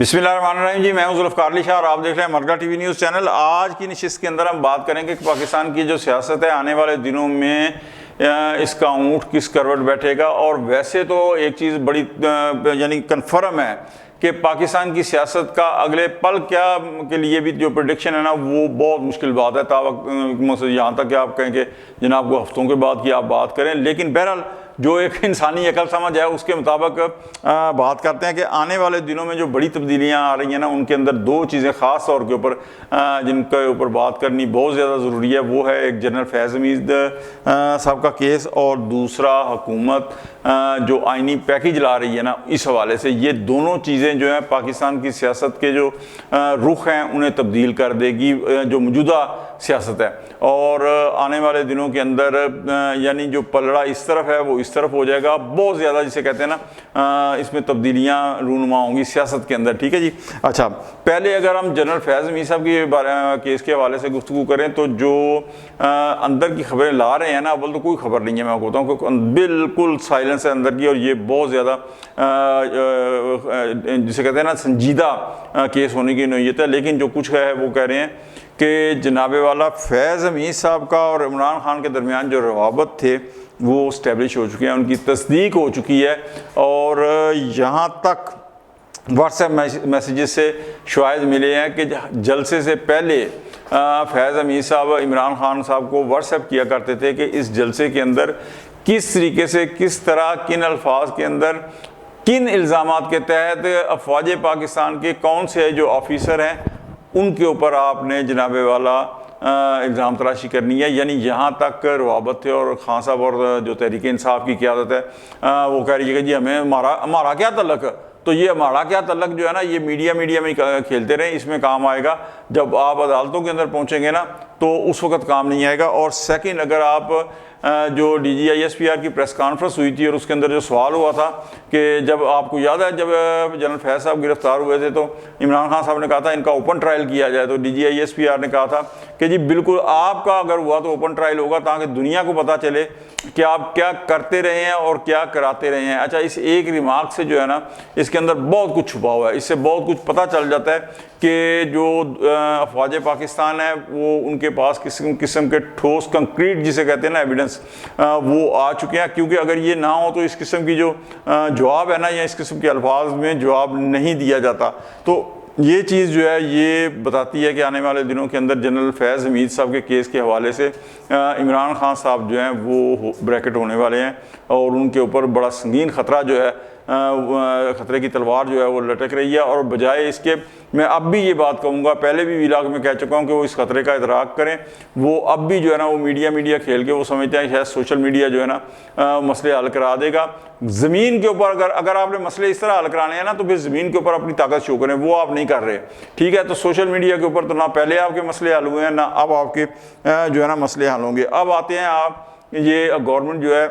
बिस्मिल्लाहिर्रहमानिर्रहीम जी, मैं हूं जुल्फ़िकार अली शाह और आप देख रहे हैं मरगा टीवी न्यूज़ चैनल। आज की नशिस्त के अंदर हम बात करेंगे कि पाकिस्तान की जो सियासत है आने वाले दिनों में इसका ऊँट किस करवट बैठेगा। और वैसे तो एक चीज़ बड़ी यानी कन्फर्म है कि पाकिस्तान की सियासत का अगले पल क्या के लिए भी जो प्रेडिक्शन है ना वो बहुत मुश्किल बात है। तावक्त यहाँ तक कि आप कहें कि जनाब को हफ्तों के बाद की आप बात करें, लेकिन बहरहाल जो एक इंसानी अकल समझ है उसके मुताबिक बात करते हैं कि आने वाले दिनों में जो बड़ी तब्दीलियां आ रही हैं ना उनके अंदर दो चीज़ें ख़ास तौर के ऊपर जिनके ऊपर बात करनी बहुत ज़्यादा ज़रूरी है। वो है एक जनरल फैज़ हमीद साहब का केस और दूसरा हुकूमत जो आइनी पैकेज ला रही है ना, इस हवाले से ये दोनों चीज़ें जो हैं पाकिस्तान की सियासत के जो रुख हैं उन्हें तब्दील कर देगी, जो मौजूदा सियासत है। और आने वाले दिनों के अंदर यानी जो पलड़ा इस तरफ है वो इस तरफ हो जाएगा, बहुत ज़्यादा जिसे कहते हैं ना इसमें तब्दीलियाँ रूनुमा होंगी सियासत के अंदर। ठीक है जी। अच्छा, पहले अगर हम जनरल फैज़ हमीद साहब के केस के हवाले से गुफ्तगू करें तो जो अंदर की खबरें ला रहे हैं ना, अव्वल तो कोई खबर नहीं है, मैं कहता हूँ कि बिल्कुल साइलेंस है अंदर की, और ये बहुत ज़्यादा जिसे कहते हैं ना संजीदा केस होने की नौयत है। लेकिन जो कुछ है वो कह रहे हैं कि जनाबे वाला फैज़ हमीद साहब का और इमरान खान के दरमियान जो रवाबत थे वो इस्टेब्लिश हो चुके हैं, उनकी तस्दीक हो चुकी है। और यहाँ तक व्हाट्सएप मैसेजेस से शवाहिद मिले हैं कि जलसे से पहले फैज़ हमीद साहब इमरान खान साहब को व्हाट्सएप किया करते थे कि इस जलसे के अंदर किस तरीके से, किस तरह, किन अल्फाज के अंदर, किन इल्ज़ामात के तहत अफवाज पाकिस्तान के कौन से जो ऑफिसर हैं उनके ऊपर आपने जनाबे वाला इल्ज़ाम तराशी करनी है। यानी यहाँ तक रवाबत थे और खान साहब और जो तहरीक इंसाफ की क़यादत है वो कह रही है कि जी हमें हमारा क्या तल्लक। तो ये हमारा क्या तल्लक जो है ना ये मीडिया में खेलते रहें, इसमें काम आएगा। जब आप अदालतों के अंदर पहुँचेंगे ना तो उस वक़्त काम नहीं आएगा। और सेकंड, अगर आप जो DGI-SPR की प्रेस कॉन्फ्रेंस हुई थी और उसके अंदर जो सवाल हुआ था कि जब आपको याद है जब जनरल फैज़ साहब गिरफ्तार हुए थे तो इमरान खान साहब ने कहा था इनका ओपन ट्रायल किया जाए, तो DGI-SPR ने कहा था कि जी बिल्कुल आपका अगर हुआ तो ओपन ट्रायल होगा ताकि दुनिया को पता चले कि आप क्या करते रहे हैं और क्या कराते रहे हैं। अच्छा, इस एक रिमार्क से जो है ना इसके अंदर बहुत कुछ छुपा हुआ है, इससे बहुत कुछ पता चल जाता है कि जो अफवाज पाकिस्तान है वो उनके पास किस्म के ठोस कंक्रीट जिसे कहते हैं ना एविडेंस वो आ चुके हैं। क्योंकि अगर ये ना हो तो इस किस्म की जो जवाब है ना या इस किस्म के अल्फाज में जवाब नहीं दिया जाता। तो ये चीज़ जो है ये बताती है कि आने वाले दिनों के अंदर जनरल फैज़ हमीद साहब के केस के हवाले से इमरान खान साहब जो हैं वो ब्रैकेट होने वाले हैं और उनके ऊपर बड़ा संगीन ख़तरा जो है ख़तरे की तलवार जो है वो लटक रही है। और बजाय इसके मैं अब भी ये बात कहूँगा, पहले भी व्लॉग में कह चुका हूँ कि वो इस ख़तरे का इदराक करें। वो अब भी जो है ना वो मीडिया खेल के वो समझते हैं शायद सोशल मीडिया जो है ना मसले हल करा देगा। ज़मीन के ऊपर अगर आपने मसले इस तरह हल कराने हैं ना तो फिर ज़मीन के ऊपर अपनी ताकत शो करें, वो आप नहीं कर रहे। ठीक है, तो सोशल मीडिया के ऊपर तो ना पहले आपके मसले हल हुए हैं ना अब आपके जो है ना मसले हल होंगे। अब आते हैं आप ये गवर्नमेंट जो है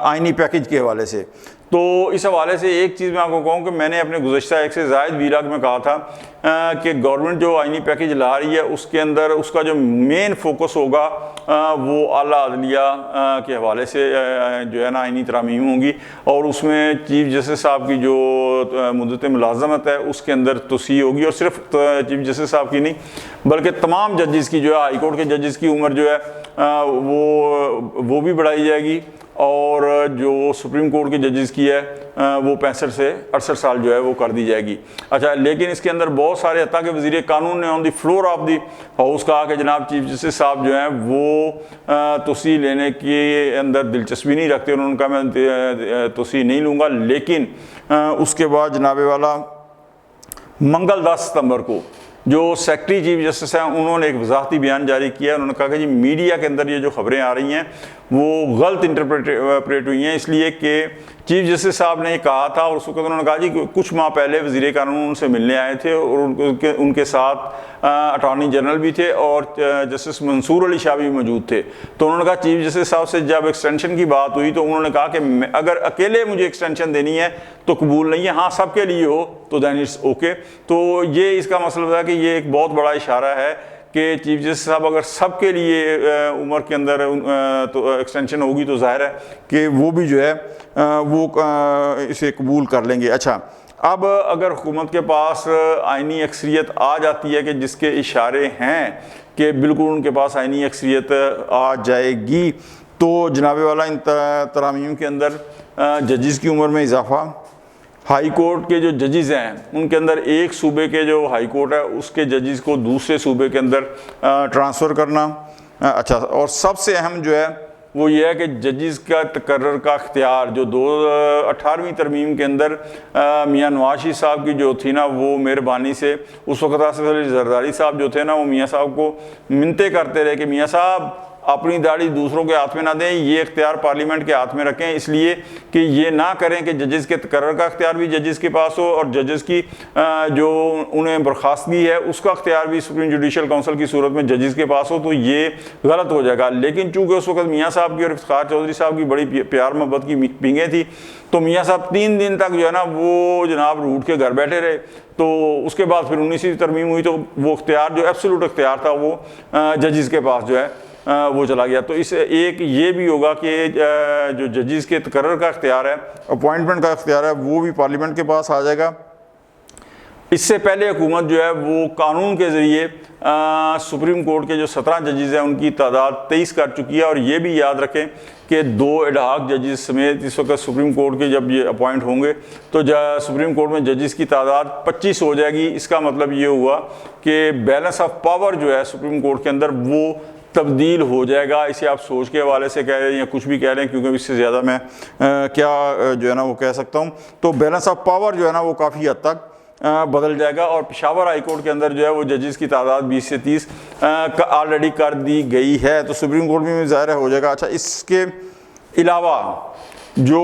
आइनी पैकेज के हवाले से। तो इस हवाले से एक चीज़ मैं आपको कहूँ कि मैंने अपने गुज़श्ता एक से ज़ायद व्लॉग में कहा था कि गवर्नमेंट जो आइनी पैकेज ला रही है उसके अंदर उसका जो मेन फोकस होगा वो आला अदलिया के हवाले से जो है ना आइनी तरामीम होंगी। और उसमें चीफ जस्टिस साहब की जो मुद्दत मुलाजमत है उसके अंदर तोसी होगी। और सिर्फ चीफ जस्टिस साहब की नहीं बल्कि तमाम जजेस की जो है हाई कोर्ट के जजेस की उम्र जो है वो भी बढ़ाई जाएगी। और जो सुप्रीम कोर्ट के जजेस की है वो 65 से 68 साल जो है वो कर दी जाएगी। अच्छा, लेकिन इसके अंदर बहुत सारे हत्ता के वज़ीर कानून ने on the floor of the house कहा कि जनाब चीफ जस्टिस साहब जो हैं वो तोसी लेने के अंदर दिलचस्पी नहीं रखते। उन्होंने कहा मैं तोसी नहीं लूँगा। लेकिन उसके बाद जनाबे वाला मंगल 10 सितंबर को जो सेक्रेटरी चीफ जस्टिस हैं उन्होंने एक वजाहती बयान जारी किया। उन्होंने कहा कि जी मीडिया के अंदर ये जो खबरें आ रही हैं वो गलत इंटरप्रेट हुई हैं, इसलिए कि चीफ जस्टिस साहब ने कहा था और उस वक्त उन्होंने कहा जी कुछ माह पहले वज़ीर कानून उनसे मिलने आए थे और उनके साथ अटॉर्नी जनरल भी थे और जस्टिस मंसूर अली शाह भी मौजूद थे। तो उन्होंने कहा चीफ जस्टिस साहब से जब एक्सटेंशन की बात हुई तो उन्होंने कहा कि अगर अकेले मुझे एक्सटेंशन देनी है तो कबूल नहीं है, हाँ सबके लिए हो तो दैन इट्स ओके। तो ये इसका मतलब है कि ये एक बहुत बड़ा इशारा है कि चीफ जस्टिस साहब अगर सबके लिए उम्र के अंदर तो एक्सटेंशन होगी तो जाहिर है कि वो भी जो है वो इसे कबूल कर लेंगे। अच्छा, अब अगर हुकूमत के पास आइनी अक्सरियत आ जाती है कि जिसके इशारे हैं कि बिल्कुल उनके पास आइनी अक्सरियत आ जाएगी, तो जनाबे वाला इन तरामीम के अंदर जजेस की उम्र में इजाफा, हाई कोर्ट के जो जजेस हैं उनके अंदर एक सूबे के जो हाई कोर्ट है उसके जजेस को दूसरे सूबे के अंदर ट्रांसफ़र करना। अच्छा, और सबसे अहम जो है वो ये है कि जजेस का तकर्रर का इख्तियार जो 18वीं तरमीम के अंदर मियाँ नवाज शरीफ साहब की जो थी ना, वो मेहरबानी से उस वक्त आसिफ अली जरदारी साहब जो थे ना, वो मियाँ साहब को मिन्नतें करते रहे कि मियाँ साहब अपनी दाढ़ी दूसरों के हाथ में ना दें, ये इख्तियार पार्लियामेंट के हाथ में रखें, इसलिए कि ये ना करें कि जजेस के तकर्रर का इख्तियार भी जजेस के पास हो और जजेस की जो उन्हें बर्खास्तगी है उसका इख्तियार भी सुप्रीम जुडिशल काउंसिल की सूरत में जजेस के पास हो, तो ये गलत हो जाएगा। लेकिन चूँकि उस वक्त मियाँ साहब की और इफ्तिखार चौधरी साहब की बड़ी प्यार मोहब्बत की पींगें थी, तो मियाँ साहब 3 दिन तक जो है ना वो जनाब रूठ के घर बैठे रहे। तो उसके बाद फिर 19वीं तरमीम हुई, तो वो इख्तियार जो एब्सोल्यूट इख्तियार था वो जजेस के पास जो है वो चला गया। तो इस एक ये भी होगा कि जो जजेस के तकर्रर का इख्तियार है, अपॉइंटमेंट का इख्तियार है, वो भी पार्लियामेंट के पास आ जाएगा। इससे पहले हुकूमत जो है वो कानून के ज़रिए सुप्रीम कोर्ट के जो 17 जजेस हैं उनकी तादाद 23 कर चुकी है। और ये भी याद रखें कि 2 एडहॉक जजेस समेत इस वक्त सुप्रीम कोर्ट के जब ये अपॉइंट होंगे तो सुप्रीम कोर्ट में जजेस की तादाद 25 हो जाएगी। इसका मतलब ये हुआ कि बैलेंस ऑफ पावर जो है सुप्रीम कोर्ट के अंदर वो तब्दील हो जाएगा। इसे आप सोच के हवाले से कह रहे हैं या कुछ भी कह रहे हैं, क्योंकि इससे ज़्यादा मैं क्या जो है ना वो कह सकता हूँ। तो बैलेंस ऑफ पावर जो है ना वो काफ़ी हद तक बदल जाएगा। और पेशावर हाई कोर्ट के अंदर जो है वो जजेस की तादाद 20 से 30 ऑलरेडी कर दी गई है, तो सुप्रीम कोर्ट में ज़ाहिर हो जाएगा। अच्छा, इसके अलावा जो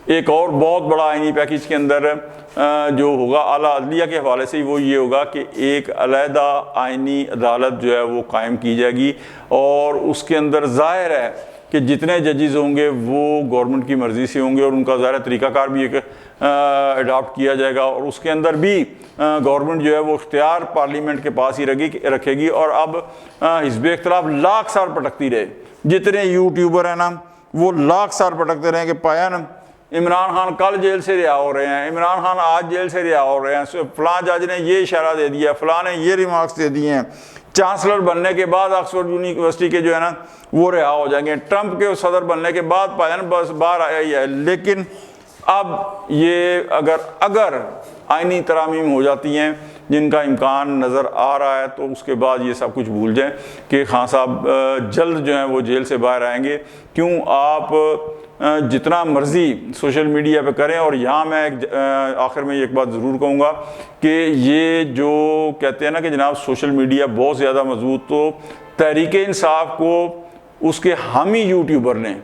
एक और बहुत बड़ा आईनी पैकेज के अंदर जो होगा आला अदलिया के हवाले से, वो ये होगा कि एक अलहदा आईनी अदालत जो है वो कायम की जाएगी और उसके अंदर ज़ाहिर है कि जितने जजेस होंगे वो गवर्नमेंट की मर्ज़ी से होंगे और उनका ज़ाहिर तरीक़ाकार भी एक अडॉप्ट किया जाएगा। और उसके अंदर भी गवर्नमेंट जो है वो इख्तियार पार्लियामेंट के पास ही रखेगी। और अब हिज़्ब इख्तिलाफ लाख साल भटकती रहे, जितने यूट्यूबर हैं ना वो लाख साल भटकते रहे कि पाया ना इमरान खान कल जेल से रिहा हो रहे हैं, इमरान खान आज जेल से रिहा हो रहे हैं, फ़लाँ जज ने ये इशारा दे दिया, फ़लाँ ने ये रिमार्क्स दे दिए हैं, चांसलर बनने के बाद ऑक्सफोर्ड यूनिवर्सिटी के जो है ना वो रिहा हो जाएंगे, ट्रंप के सदर बनने के बाद पाया बस बाहर आया ही है। लेकिन अब ये अगर आइनी तरामीम हो जाती हैं जिनका इम्कान नज़र आ रहा है, तो उसके बाद ये सब कुछ भूल जाएं कि खान साहब जल्द जो हैं वो जेल से बाहर आएंगे। क्यों आप जितना मर्ज़ी सोशल मीडिया पे करें। और यहाँ मैं आखिर में एक बात ज़रूर कहूँगा कि ये जो कहते हैं ना कि जनाब सोशल मीडिया बहुत ज़्यादा मजबूत, तो तहरीक इंसाफ को उसके हामी यूट्यूबर ने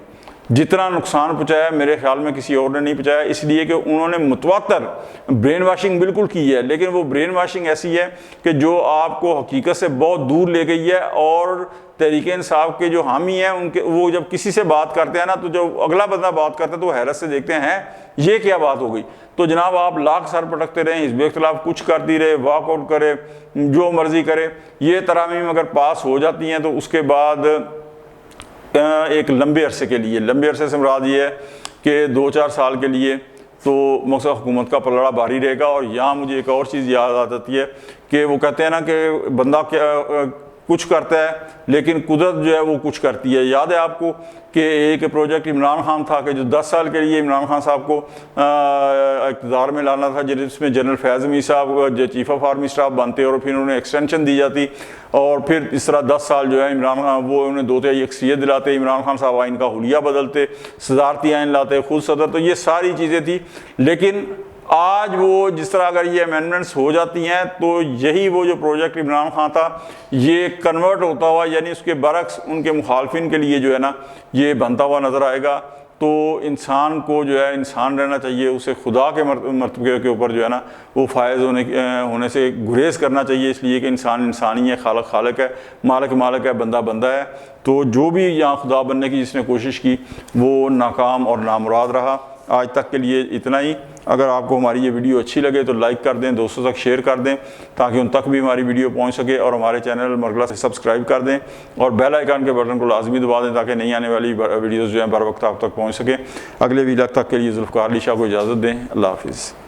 जितना नुकसान पहुँचाया मेरे ख्याल में किसी और ने नहीं पहुँचाया, इसलिए कि उन्होंने मुतवातर ब्रेन वाशिंग बिल्कुल की है। लेकिन वो ब्रेन वाशिंग ऐसी है कि जो आपको हकीकत से बहुत दूर ले गई है। और तहरीक इंसाफ के जो हामी हैं उनके वो जब किसी से बात करते हैं ना, तो जब अगला बंदा बात करता है तो हैरत से देखते हैं ये क्या बात हो गई। तो जनाब आप लाख सर पटकते रहें, हिज़्ब इख्तिलाफ कुछ करती रहे, वॉकआउट करे, जो मर्ज़ी करे, ये तरामीम अगर पास हो जाती हैं तो उसके बाद एक लंबे अरसे के लिए, लंबे अरसे से मुराद ये है कि 2-4 साल के लिए तो मकसद हुकूमत का पलड़ा भारी रहेगा। और यहाँ मुझे एक और चीज़ याद आ जाती है कि वो कहते हैं ना कि बंदा क्या कुछ करता है लेकिन कुदरत जो है वो कुछ करती है। याद है आपको कि एक प्रोजेक्ट इमरान खान था कि जो 10 साल के लिए इमरान खान साहब को इक़्तिदार में लाना था, जिसमें जनरल फैज़ अमीर साहब जो चीफ़ ऑफ आर्मी स्टाफ बनते और फिर उन्हें एक्सटेंशन दी जाती और फिर इस तरह 10 साल जो है इमरान खान वो उन्हें 2-3 अक्सरियत दिलाते, इमरान खान साहब आइन का हुलिया बदलते, सदारती आइन लाते, खुद सदर, तो ये सारी चीज़ें थी। लेकिन आज वो जिस तरह अगर ये अमेंडमेंट्स हो जाती हैं तो यही वो जो प्रोजेक्ट इमरान खान था ये कन्वर्ट होता हुआ, यानी उसके बरक्स उनके मुखालफिन के लिए जो है ना ये बनता हुआ नज़र आएगा। तो इंसान को जो है इंसान रहना चाहिए, उसे खुदा के मर्तबे के ऊपर जो है ना वो फायज़ होने से गुरेज करना चाहिए, इसलिए कि इंसान इंसान ही है, खालक खालक है, मालिक मालिक है, बंदा बंदा है। तो जो भी यहाँ खुदा बनने की जिसने कोशिश की वो नाकाम और नामुराद रहा। आज तक के लिए इतना ही। अगर आपको हमारी ये वीडियो अच्छी लगे तो लाइक कर दें, दोस्तों तक शेयर कर दें ताकि उन तक भी हमारी वीडियो पहुंच सके, और हमारे चैनल मरगला से सब्सक्राइब कर दें और बेल आइकन के बटन को लाजमी दबा दें ताकि नई आने वाली वीडियोज़ जो हैं बर वक्त आप तक पहुँच सकें। अगले वीडियो तक के लिए जुल्फ़कार अली शाह को इजाज़त दें। अल्लाह हाफ़िज़।